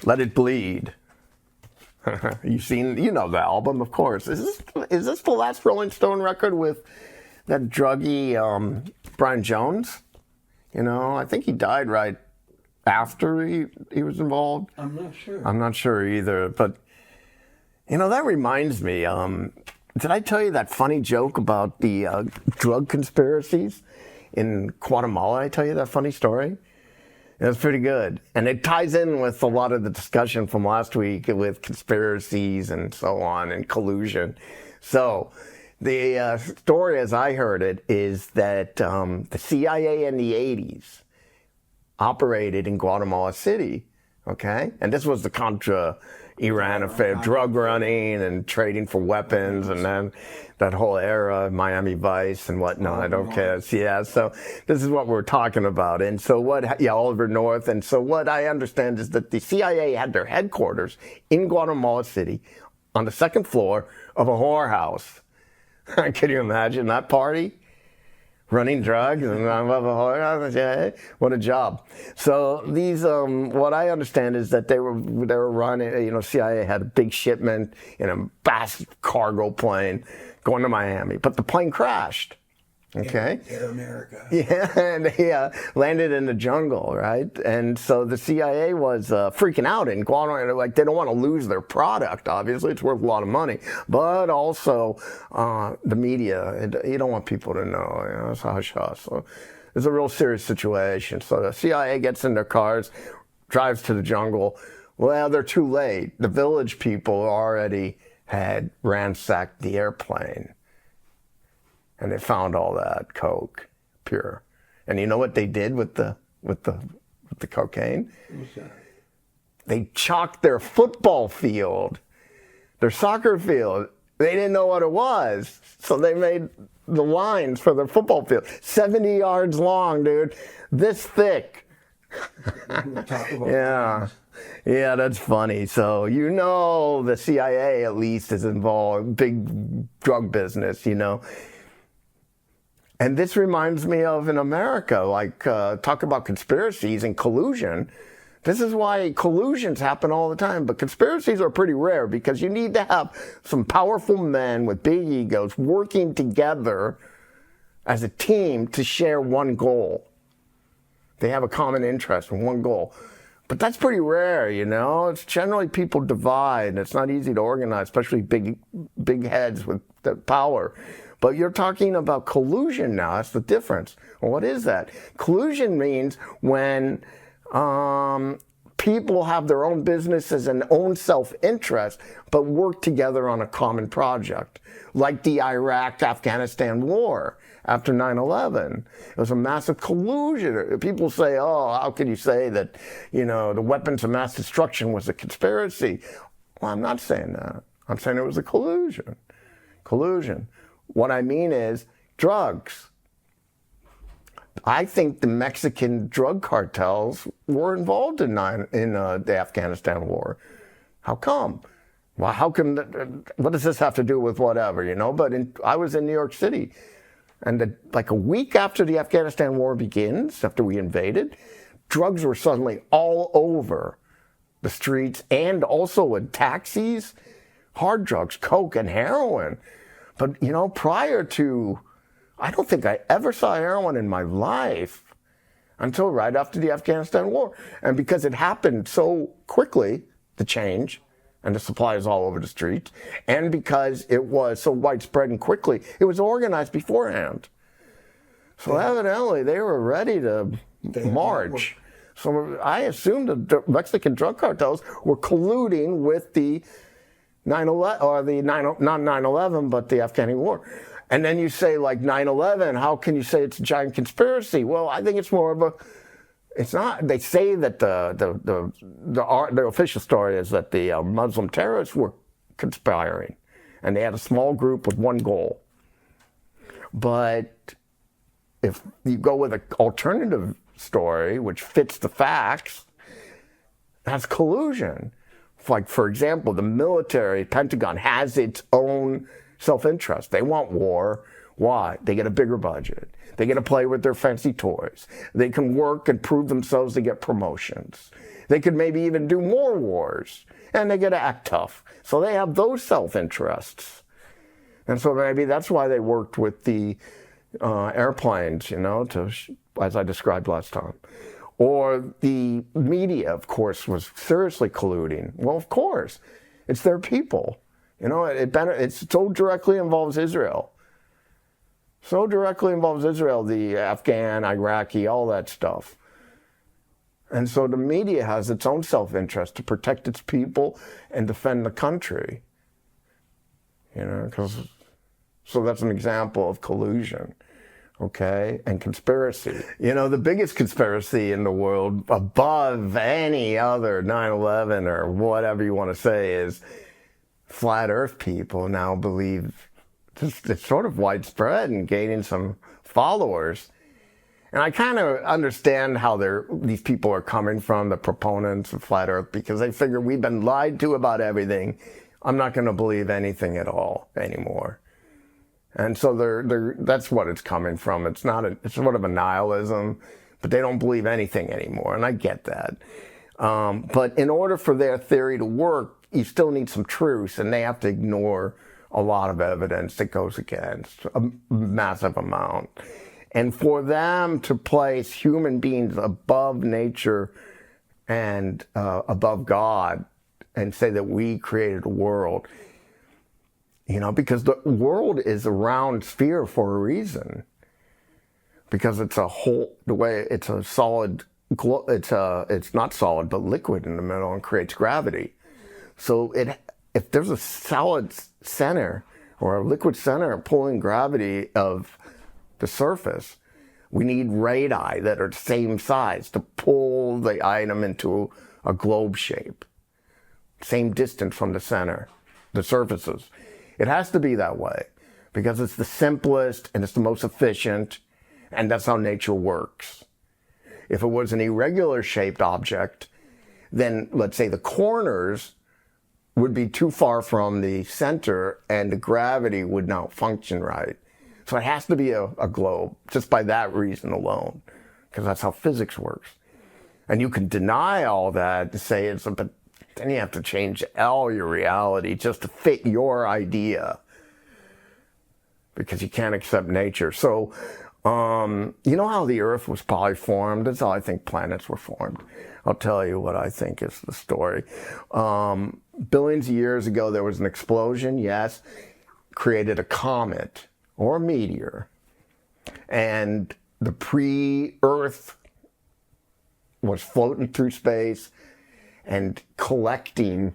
Let It Bleed. You know the album, of course. Is this the last Rolling Stone record with that druggy Brian Jones? You know, I think he died right after he was involved. I'm not sure. I'm not sure either, but you know, that reminds me. Did I tell you that funny joke about the drug conspiracies in Guatemala? I tell you that funny story? It was pretty good. And it ties in with a lot of the discussion from last week with conspiracies and so on and collusion. So the story, as I heard it, is that the CIA in the 80s operated in Guatemala City, okay? And this was the Contra-Iran affair, drug running and trading for weapons, and then that whole era, Miami Vice and whatnot, okay? Yeah, so this is what we're talking about. And so Oliver North. And so what I understand is that the CIA had their headquarters in Guatemala City on the second floor of a whorehouse. Can you imagine that party? Running drugs and what a job. So these, what I understand is that they were running. You know, CIA had a big shipment in a vast cargo plane going to Miami, but the plane crashed. Okay. Air America. Yeah, and they landed in the jungle, right? And so the CIA was freaking out in Guatemala. Like, they don't want to lose their product, obviously. It's worth a lot of money. But also the media, you don't want people to know. You know, it's a hush-hush. So it's a real serious situation. So the CIA gets in their cars, drives to the jungle. Well, they're too late. The village people already had ransacked the airplane. And they found all that coke, pure. And you know what they did with the cocaine? What's that? They chalked their football field, their soccer field. They didn't know what it was, so they made the lines for their football field 70 yards long, dude, this thick. Yeah. Yeah, that's funny. So, you know, the CIA at least is involved, big drug business, you know. And this reminds me of in America, like talk about conspiracies and collusion. This is why collusions happen all the time, but conspiracies are pretty rare because you need to have some powerful men with big egos working together as a team to share one goal. They have a common interest in one goal. But that's pretty rare, you know? It's generally people divide. It's not easy to organize, especially big heads with the power. But you're talking about collusion now. That's the difference. Well, what is that? Collusion means when people have their own businesses and own self-interest, but work together on a common project, like the Iraq-Afghanistan war after 9/11. It was a massive collusion. People say, oh, how can you say that, you know, the weapons of mass destruction was a conspiracy? Well, I'm not saying that. I'm saying it was a collusion. Collusion. What I mean is drugs. I think the Mexican drug cartels were involved in the Afghanistan war. How come? Well, what does this have to do with whatever, you know? But I was in New York City, and like a week after the Afghanistan war begins, after we invaded, drugs were suddenly all over the streets and also in taxis, hard drugs, coke and heroin. But, you know, prior to, I don't think I ever saw heroin in my life until right after the Afghanistan war. And because it happened so quickly, the change, and the supply is all over the streets, and because it was so widespread and quickly, it was organized beforehand. So evidently they were ready to march. So I assumed the Mexican drug cartels were colluding with the 9/11, or not 9/11, but the Afghanistan war. And then you say, like, 9/11, how can you say it's a giant conspiracy? Well, I think it's more of it's not. They say that the official story is that the Muslim terrorists were conspiring, and they had a small group with one goal. But if you go with an alternative story, which fits the facts, that's collusion. Like, for example, the military, Pentagon, has its own self-interest. They want war. Why? They get a bigger budget. They get to play with their fancy toys. They can work and prove themselves to get promotions. They could maybe even do more wars, and they get to act tough. So they have those self-interests. And so maybe that's why they worked with the airplanes, as I described last time. Or the media, of course, was seriously colluding. Well, of course, it's their people. It so directly involves Israel. So directly involves Israel, the Afghan, Iraqi, all that stuff. And so the media has its own self-interest to protect its people and defend the country. So that's an example of collusion, okay, and conspiracy. The biggest conspiracy in the world, above any other 9/11 or whatever you want to say, is flat Earth people now believe it's sort of widespread and gaining some followers. And I kind of understand how these people are coming from, the proponents of flat Earth, because they figure we've been lied to about everything. I'm not going to believe anything at all anymore. And so that's what it's coming from. It's sort of a nihilism, but they don't believe anything anymore, and I get that. But in order for their theory to work, you still need some truth, and they have to ignore a lot of evidence that goes against a massive amount. And for them to place human beings above nature and above God and say that we created a world, because the world is a round sphere for a reason. Because it's it's a solid, it's not solid, but liquid in the middle and creates gravity. So if there's a solid center or a liquid center pulling gravity of the surface, we need radii that are the same size to pull the item into a globe shape. Same distance from the center, the surfaces. It has to be that way because it's the simplest and it's the most efficient, and that's how nature works. If it was an irregular shaped object, then let's say the corners would be too far from the center and the gravity would not function right. So it has to be a globe, just by that reason alone, because that's how physics works. And you can deny all that to say but then you have to change all your reality just to fit your idea, because you can't accept nature. So, how the Earth was probably formed? That's how I think planets were formed. I'll tell you what I think is the story. Billions of years ago, there was an explosion, yes, created a comet or a meteor. And the pre-Earth was floating through space and collecting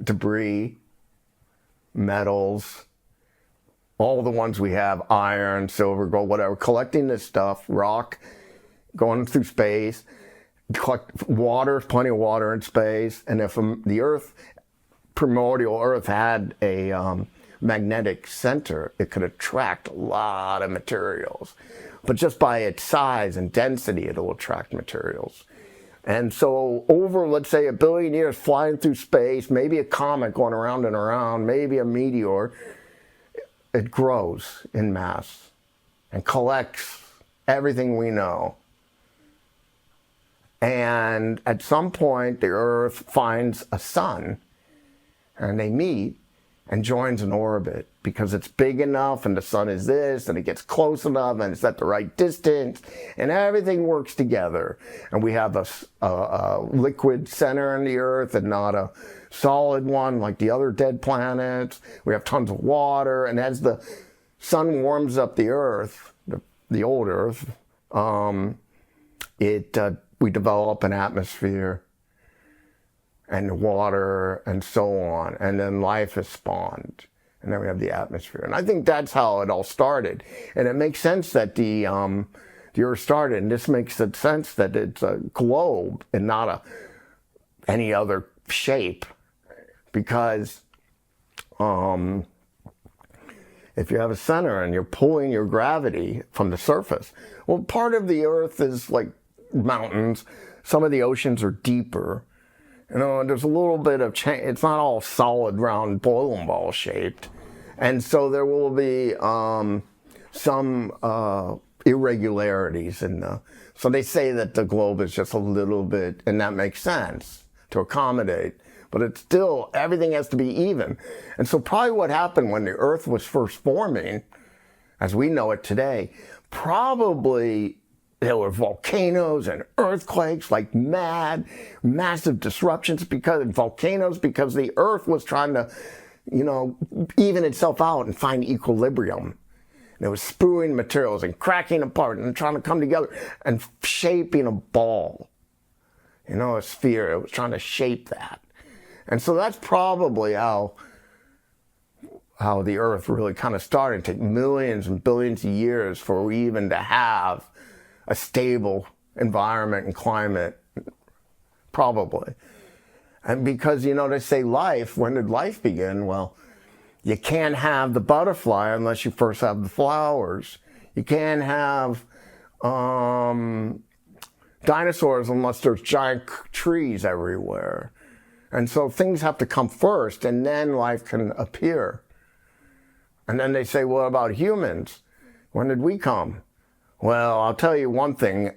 debris, metals, all the ones we have, iron, silver, gold, whatever, collecting this stuff, rock, going through space, collect water, plenty of water in space. And if the Earth, primordial Earth, had a magnetic center, it could attract a lot of materials. But just by its size and density, it'll attract materials. And so over, let's say, 1 billion years flying through space, maybe a comet going around and around, maybe a meteor, it grows in mass and collects everything we know. And at some point, the Earth finds a sun, and they meet and joins an orbit because it's big enough and the sun is this and it gets close enough and it's at the right distance and everything works together. And we have a liquid center in the Earth and not a solid one like the other dead planets. We have tons of water, and as the sun warms up the Earth, the old Earth, we develop an atmosphere and water and so on, and then life is spawned, and then we have the atmosphere. And I think that's how it all started. And it makes sense that the Earth started, and this makes sense that it's a globe and not any other shape, because if you have a center and you're pulling your gravity from the surface, well, part of the Earth is like mountains. Some of the oceans are deeper. There's a little bit of change. It's not all solid, round, bowling ball shaped. And so there will be some irregularities in the, so they say that the globe is just a little bit, and that makes sense to accommodate, but it's still, everything has to be even. And so probably what happened when the Earth was first forming, as we know it today, probably there were volcanoes and earthquakes like mad, massive disruptions because the Earth was trying to, even itself out and find equilibrium. And it was spewing materials and cracking apart and trying to come together and shaping a ball, a sphere. It was trying to shape that. And so that's probably how the Earth really kind of started. It took millions and billions of years for we even to have a stable environment and climate, probably. And because, they say life, when did life begin? Well, you can't have the butterfly unless you first have the flowers. You can't have dinosaurs unless there's giant trees everywhere. And so things have to come first, and then life can appear. And then they say, what about humans? When did we come? Well, I'll tell you one thing,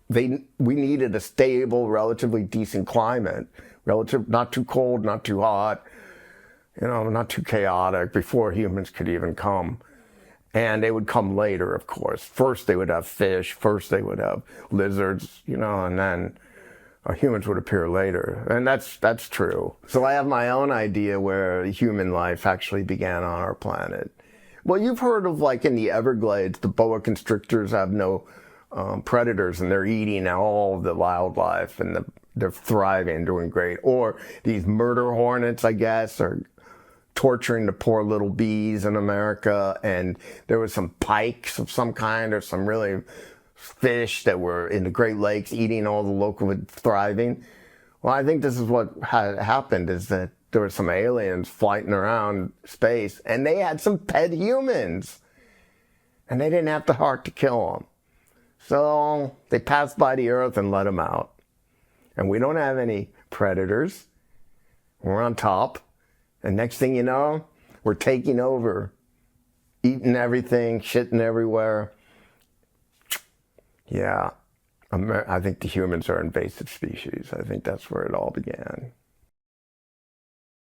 we needed a stable, relatively decent climate, not too cold, not too hot, not too chaotic before humans could even come. And they would come later, of course. First they would have fish, first they would have lizards, and then humans would appear later. And that's true. So I have my own idea where human life actually began on our planet. Well, you've heard of, like, in the Everglades, the boa constrictors have no predators, and they're eating all the wildlife, and they're thriving, doing great. Or these murder hornets, I guess, are torturing the poor little bees in America, and there was some pikes of some kind, or some really fish that were in the Great Lakes eating all the local thriving. Well, I think this is what had happened, is that there were some aliens flying around space, and they had some pet humans, and they didn't have the heart to kill them. So they passed by the Earth and let them out. And we don't have any predators. We're on top. And next thing you know, we're taking over, eating everything, shitting everywhere. Yeah, I think the humans are invasive species. I think that's where it all began.